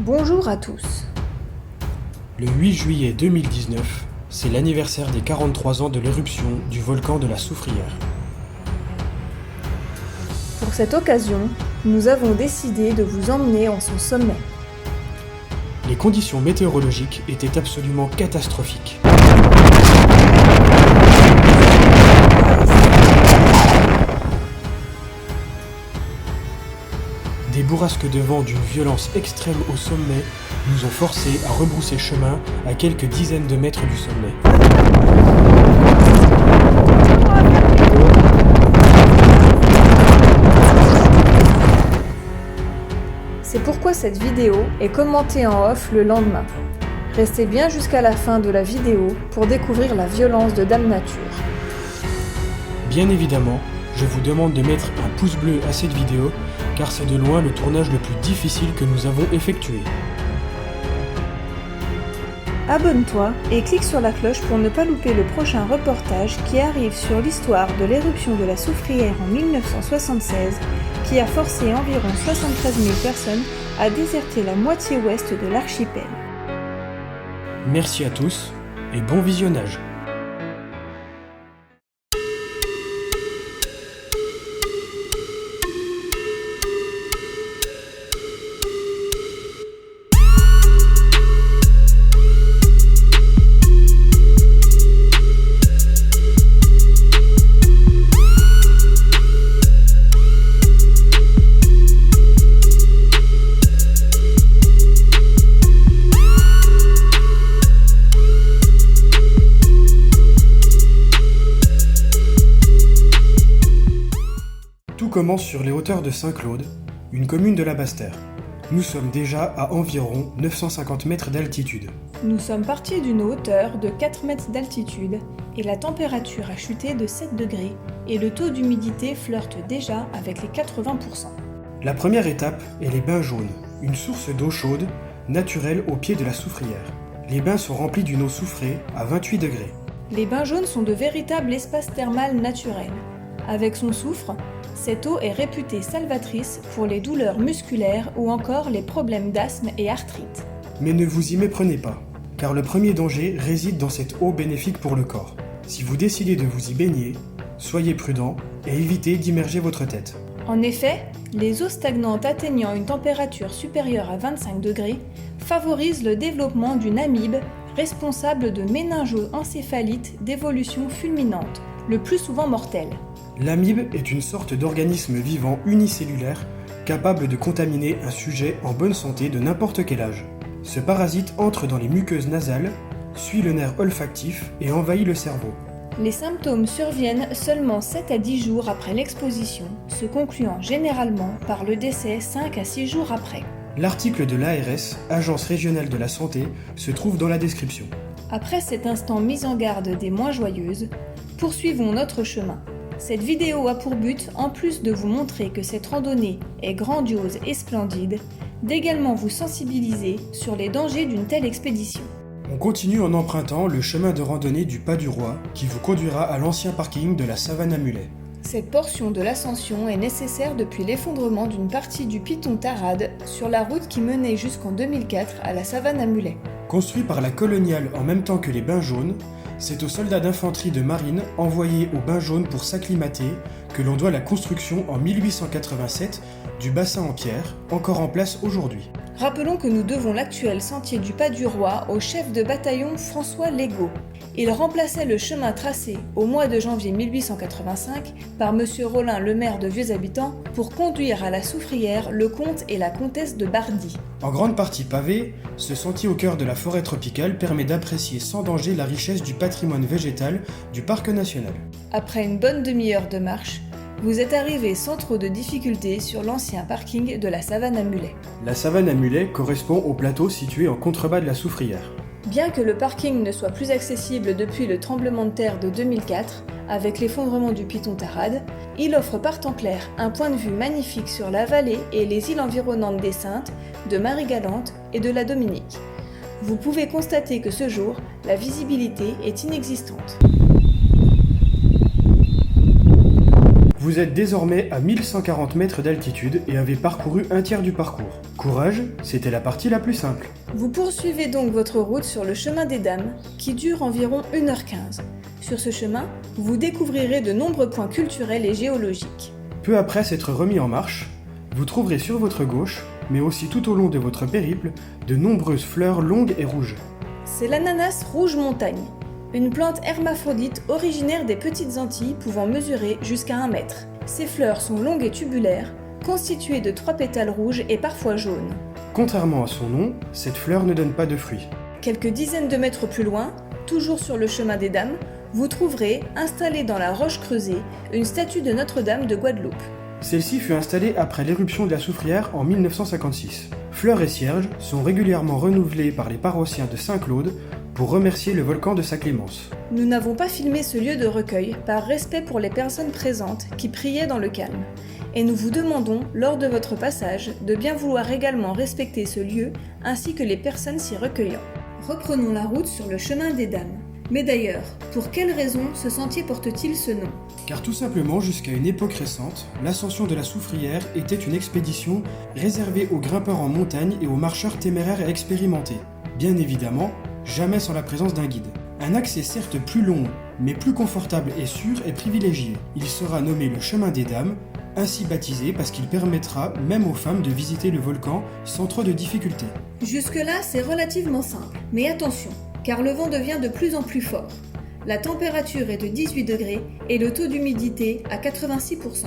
Bonjour à tous. Le 8 juillet 2019, c'est l'anniversaire des 43 ans de l'éruption du volcan de la Soufrière. Pour cette occasion, nous avons décidé de vous emmener en son sommet. Les conditions météorologiques étaient absolument catastrophiques. Des bourrasques de vent d'une violence extrême au sommet nous ont forcés à rebrousser chemin à quelques dizaines de mètres du sommet. C'est pourquoi cette vidéo est commentée en off le lendemain. Restez bien jusqu'à la fin de la vidéo pour découvrir la violence de Dame Nature. Bien évidemment, je vous demande de mettre un pouce bleu à cette vidéo car c'est de loin le tournage le plus difficile que nous avons effectué. Abonne-toi et clique sur la cloche pour ne pas louper le prochain reportage qui arrive sur l'histoire de l'éruption de la Soufrière en 1976 qui a forcé environ 73 000 personnes à déserter la moitié ouest de l'archipel. Merci à tous et bon visionnage. Tout commence sur les hauteurs de Saint-Claude, une commune de la Basse-Terre. Nous sommes déjà à environ 950 mètres d'altitude. Nous sommes partis d'une hauteur de 4 mètres d'altitude et la température a chuté de 7 degrés et le taux d'humidité flirte déjà avec les 80%. La première étape est les bains jaunes, une source d'eau chaude, naturelle au pied de la Soufrière. Les bains sont remplis d'une eau soufrée à 28 degrés. Les bains jaunes sont de véritables espaces thermales naturels. Avec son soufre, cette eau est réputée salvatrice pour les douleurs musculaires ou encore les problèmes d'asthme et arthrite. Mais ne vous y méprenez pas, car le premier danger réside dans cette eau bénéfique pour le corps. Si vous décidez de vous y baigner, soyez prudent et évitez d'immerger votre tête. En effet, les eaux stagnantes atteignant une température supérieure à 25 degrés favorisent le développement d'une amibe responsable de méningo-encéphalite d'évolution fulminante, le plus souvent mortelle. L'amibe est une sorte d'organisme vivant unicellulaire capable de contaminer un sujet en bonne santé de n'importe quel âge. Ce parasite entre dans les muqueuses nasales, suit le nerf olfactif et envahit le cerveau. Les symptômes surviennent seulement 7 à 10 jours après l'exposition, se concluant généralement par le décès 5 à 6 jours après. L'article de l'ARS, Agence régionale de la santé, se trouve dans la description. Après cet instant mise en garde des moins joyeuses, poursuivons notre chemin. Cette vidéo a pour but, en plus de vous montrer que cette randonnée est grandiose et splendide, d'également vous sensibiliser sur les dangers d'une telle expédition. On continue en empruntant le chemin de randonnée du Pas du Roi qui vous conduira à l'ancien parking de la Savane à Mulets. Cette portion de l'ascension est nécessaire depuis l'effondrement d'une partie du Piton Tarade sur la route qui menait jusqu'en 2004 à la Savane à Mulets. Construit par la coloniale en même temps que les bains jaunes, c'est aux soldats d'infanterie de marine envoyés aux bains jaunes pour s'acclimater que l'on doit la construction en 1887 du bassin en pierre, encore en place aujourd'hui. Rappelons que nous devons l'actuel sentier du Pas du Roi au chef de bataillon François Legault. Il remplaçait le chemin tracé au mois de janvier 1885 par M. Rollin, le maire de Vieux-Habitants, pour conduire à la Soufrière le comte et la comtesse de Bardy. En grande partie pavé, ce sentier au cœur de la forêt tropicale permet d'apprécier sans danger la richesse du patrimoine végétal du parc national. Après une bonne demi-heure de marche, vous êtes arrivé sans trop de difficultés sur l'ancien parking de la Savane à Mulets. La Savane à Mulets correspond au plateau situé en contrebas de la Soufrière. Bien que le parking ne soit plus accessible depuis le tremblement de terre de 2004, avec l'effondrement du Piton Tarade, il offre par temps clair un point de vue magnifique sur la vallée et les îles environnantes des Saintes, de Marie-Galante et de la Dominique. Vous pouvez constater que ce jour, la visibilité est inexistante. Vous êtes désormais à 1140 mètres d'altitude et avez parcouru un tiers du parcours. Courage, c'était la partie la plus simple. Vous poursuivez donc votre route sur le chemin des Dames, qui dure environ 1h15. Sur ce chemin, vous découvrirez de nombreux points culturels et géologiques. Peu après s'être remis en marche, vous trouverez sur votre gauche, mais aussi tout au long de votre périple, de nombreuses fleurs longues et rouges. C'est l'ananas rouge montagne, une plante hermaphrodite originaire des Petites Antilles pouvant mesurer jusqu'à 1 mètre. Ses fleurs sont longues et tubulaires, constituées de 3 pétales rouges et parfois jaunes. Contrairement à son nom, cette fleur ne donne pas de fruits. Quelques dizaines de mètres plus loin, toujours sur le chemin des Dames, vous trouverez, installée dans la roche creusée, une statue de Notre-Dame de Guadeloupe. Celle-ci fut installée après l'éruption de la Soufrière en 1956. Fleurs et cierges sont régulièrement renouvelés par les paroissiens de Saint-Claude pour remercier le volcan de sa clémence. Nous n'avons pas filmé ce lieu de recueil par respect pour les personnes présentes qui priaient dans le calme. Et nous vous demandons, lors de votre passage, de bien vouloir également respecter ce lieu ainsi que les personnes s'y recueillant. Reprenons la route sur le chemin des Dames. Mais d'ailleurs, pour quelle raison ce sentier porte-t-il ce nom ? Car tout simplement, jusqu'à une époque récente, l'ascension de la Soufrière était une expédition réservée aux grimpeurs en montagne et aux marcheurs téméraires et expérimentés. Bien évidemment, jamais sans la présence d'un guide. Un accès certes plus long, mais plus confortable et sûr est privilégié. Il sera nommé le chemin des Dames, ainsi baptisé parce qu'il permettra même aux femmes de visiter le volcan sans trop de difficultés. Jusque-là, c'est relativement simple. Mais attention, car le vent devient de plus en plus fort. La température est de 18 degrés et le taux d'humidité à 86%.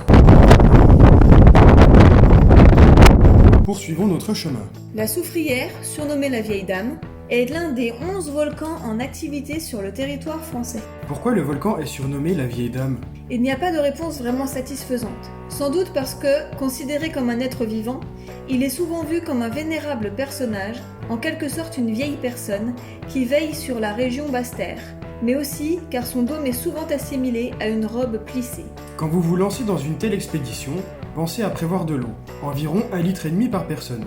Poursuivons notre chemin. La Soufrière, surnommée la Vieille Dame, est l'un des 11 volcans en activité sur le territoire français. Pourquoi le volcan est surnommé la Vieille Dame ? Il n'y a pas de réponse vraiment satisfaisante. Sans doute parce que, considéré comme un être vivant, il est souvent vu comme un vénérable personnage, en quelque sorte une vieille personne, qui veille sur la région Basse-Terre, mais aussi car son dôme est souvent assimilé à une robe plissée. Quand vous vous lancez dans une telle expédition, pensez à prévoir de l'eau, environ 1,5 litre par personne.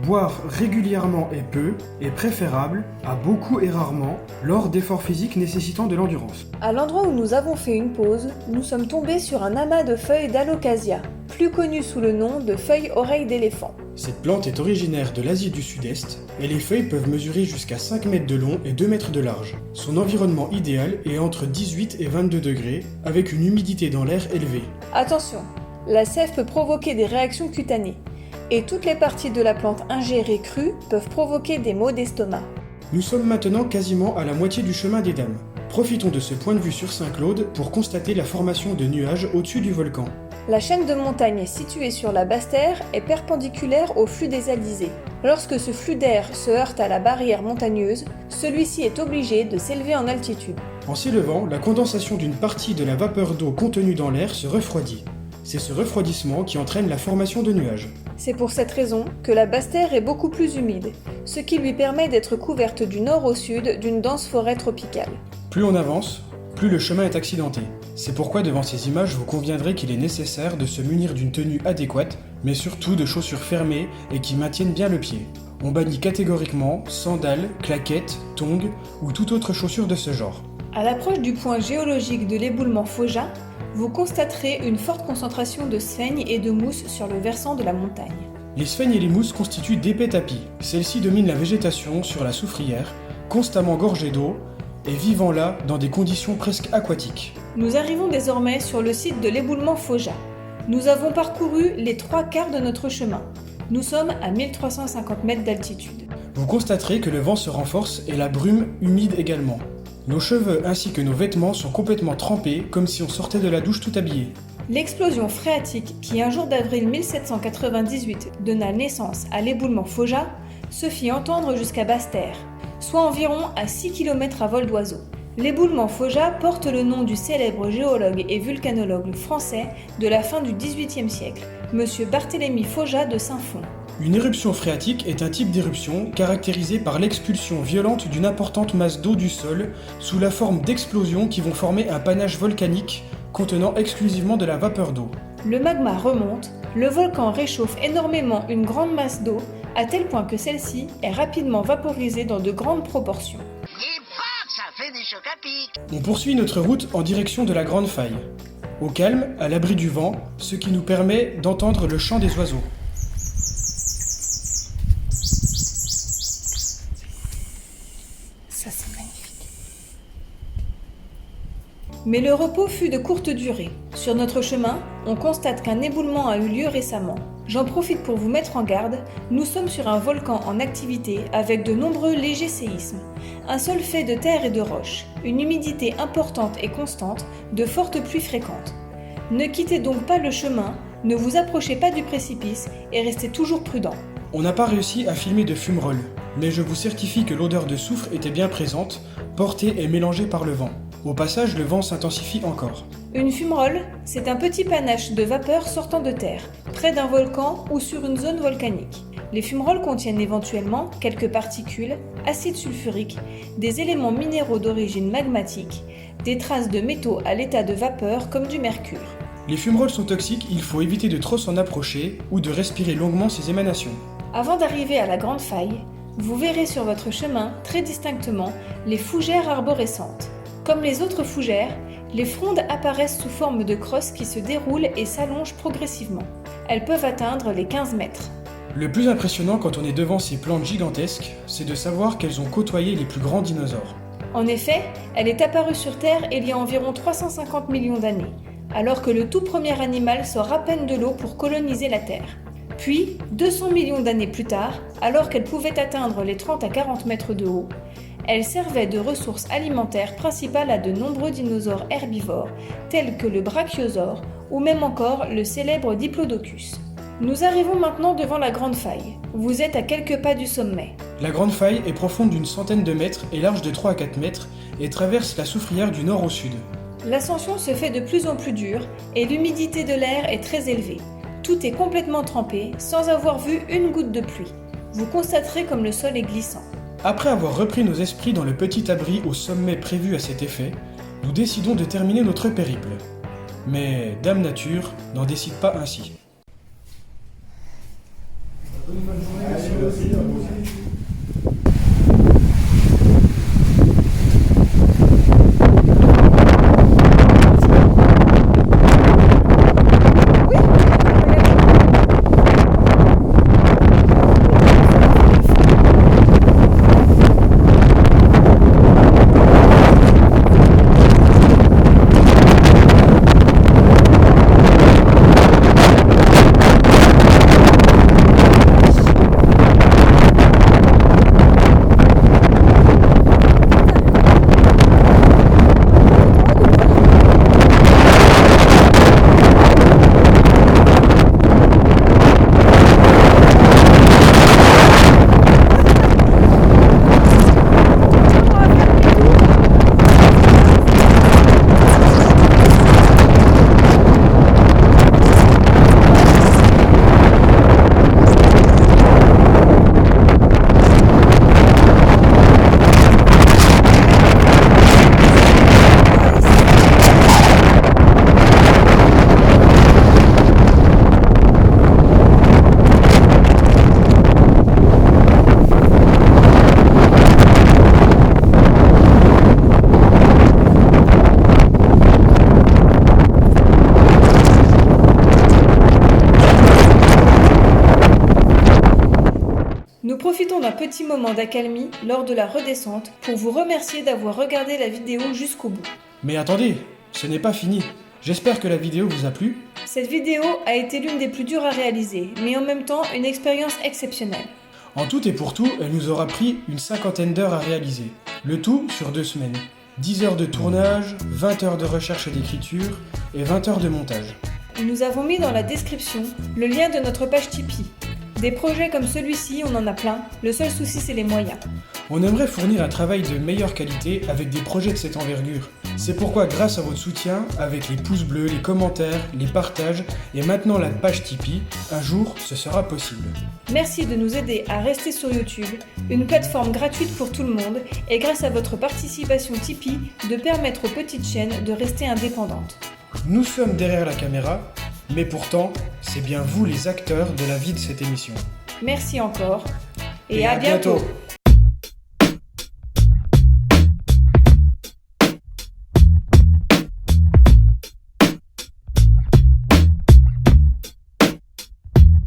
Boire régulièrement et peu est préférable à beaucoup et rarement lors d'efforts physiques nécessitant de l'endurance. À l'endroit où nous avons fait une pause, nous sommes tombés sur un amas de feuilles d'alocasia, plus connu sous le nom de feuilles oreilles d'éléphant. Cette plante est originaire de l'Asie du Sud-Est et les feuilles peuvent mesurer jusqu'à 5 mètres de long et 2 mètres de large. Son environnement idéal est entre 18 et 22 degrés avec une humidité dans l'air élevée. Attention, la sève peut provoquer des réactions cutanées. Et toutes les parties de la plante ingérées crues peuvent provoquer des maux d'estomac. Nous sommes maintenant quasiment à la moitié du chemin des Dames. Profitons de ce point de vue sur Saint-Claude pour constater la formation de nuages au-dessus du volcan. La chaîne de montagnes située sur la Basse-Terre est perpendiculaire au flux des Alizés. Lorsque ce flux d'air se heurte à la barrière montagneuse, celui-ci est obligé de s'élever en altitude. En s'élevant, la condensation d'une partie de la vapeur d'eau contenue dans l'air se refroidit. C'est ce refroidissement qui entraîne la formation de nuages. C'est pour cette raison que la Basse-Terre est beaucoup plus humide, ce qui lui permet d'être couverte du nord au sud d'une dense forêt tropicale. Plus on avance, plus le chemin est accidenté. C'est pourquoi devant ces images, vous conviendrez qu'il est nécessaire de se munir d'une tenue adéquate, mais surtout de chaussures fermées et qui maintiennent bien le pied. On bannit catégoriquement sandales, claquettes, tongs ou toute autre chaussure de ce genre. À l'approche du point géologique de l'éboulement Faujas, vous constaterez une forte concentration de sphènes et de mousse sur le versant de la montagne. Les sphènes et les mousses constituent d'épais tapis. Celles-ci dominent la végétation sur la Soufrière, constamment gorgée d'eau, et vivant là dans des conditions presque aquatiques. Nous arrivons désormais sur le site de l'éboulement Faujas. Nous avons parcouru les 3/4 de notre chemin. Nous sommes à 1350 mètres d'altitude. Vous constaterez que le vent se renforce et la brume humide également. Nos cheveux ainsi que nos vêtements sont complètement trempés, comme si on sortait de la douche tout habillé. L'explosion phréatique qui, un jour d'avril 1798, donna naissance à l'éboulement Faujas, se fit entendre jusqu'à Basse-Terre, soit environ à 6 km à vol d'oiseau. L'éboulement Faujas porte le nom du célèbre géologue et vulcanologue français de la fin du XVIIIe siècle, M. Barthélemy Faujas de Saint-Fond. Une éruption phréatique est un type d'éruption caractérisé par l'expulsion violente d'une importante masse d'eau du sol sous la forme d'explosions qui vont former un panache volcanique contenant exclusivement de la vapeur d'eau. Le magma remonte, le volcan réchauffe énormément une grande masse d'eau à tel point que celle-ci est rapidement vaporisée dans de grandes proportions. Et paf, ça fait des chocs à pic. On poursuit notre route en direction de la Grande Faille. au calme, à l'abri du vent, ce qui nous permet d'entendre le chant des oiseaux. Ça, c'est magnifique. Mais le repos fut de courte durée. Sur notre chemin, on constate qu'un éboulement a eu lieu récemment. J'en profite pour vous mettre en garde, nous sommes sur un volcan en activité avec de nombreux légers séismes. Un sol fait de terre et de roches, une humidité importante et constante, de fortes pluies fréquentes. Ne quittez donc pas le chemin, ne vous approchez pas du précipice et restez toujours prudent. On n'a pas réussi à filmer de fumerolles, mais je vous certifie que l'odeur de soufre était bien présente, portée et mélangée par le vent. Au passage, le vent s'intensifie encore. Une fumerole, c'est un petit panache de vapeur sortant de terre, près d'un volcan ou sur une zone volcanique. Les fumerolles contiennent éventuellement quelques particules, acide sulfurique, des éléments minéraux d'origine magmatique, des traces de métaux à l'état de vapeur comme du mercure. Les fumerolles sont toxiques, il faut éviter de trop s'en approcher ou de respirer longuement ces émanations. Avant d'arriver à la grande faille, vous verrez sur votre chemin très distinctement les fougères arborescentes. Comme les autres fougères, les frondes apparaissent sous forme de crosses qui se déroulent et s'allongent progressivement. Elles peuvent atteindre les 15 mètres. Le plus impressionnant quand on est devant ces plantes gigantesques, c'est de savoir qu'elles ont côtoyé les plus grands dinosaures. En effet, elle est apparue sur Terre il y a environ 350 millions d'années, alors que le tout premier animal sort à peine de l'eau pour coloniser la Terre. Puis, 200 millions d'années plus tard, alors qu'elle pouvait atteindre les 30 à 40 mètres de haut, elle servait de ressource alimentaire principale à de nombreux dinosaures herbivores, tels que le brachiosaure ou même encore le célèbre Diplodocus. Nous arrivons maintenant devant la grande faille. Vous êtes à quelques pas du sommet. La grande faille est profonde d'une centaine de mètres et large de 3 à 4 mètres et traverse la soufrière du nord au sud. L'ascension se fait de plus en plus dure et l'humidité de l'air est très élevée. Tout est complètement trempé sans avoir vu une goutte de pluie. Vous constaterez comme le sol est glissant. Après avoir repris nos esprits dans le petit abri au sommet prévu à cet effet, nous décidons de terminer notre périple. Mais Dame Nature n'en décide pas ainsi. Nous profitons d'un petit moment d'accalmie lors de la redescente pour vous remercier d'avoir regardé la vidéo jusqu'au bout. Mais attendez, ce n'est pas fini. J'espère que la vidéo vous a plu. Cette vidéo a été l'une des plus dures à réaliser, mais en même temps une expérience exceptionnelle. En tout et pour tout, elle nous aura pris une 50aine d'heures à réaliser. Le tout sur 2 semaines. 10 heures de tournage, 20 heures de recherche et d'écriture, et 20 heures de montage. Nous avons mis dans la description le lien de notre page Tipeee. Des projets comme celui-ci, on en a plein, le seul souci c'est les moyens. On aimerait fournir un travail de meilleure qualité avec des projets de cette envergure. C'est pourquoi grâce à votre soutien, avec les pouces bleus, les commentaires, les partages et maintenant la page Tipeee, un jour ce sera possible. Merci de nous aider à rester sur YouTube, une plateforme gratuite pour tout le monde et grâce à votre participation Tipeee de permettre aux petites chaînes de rester indépendantes. Nous sommes derrière la caméra, mais pourtant, c'est bien vous les acteurs de la vie de cette émission. Merci encore Et à bientôt.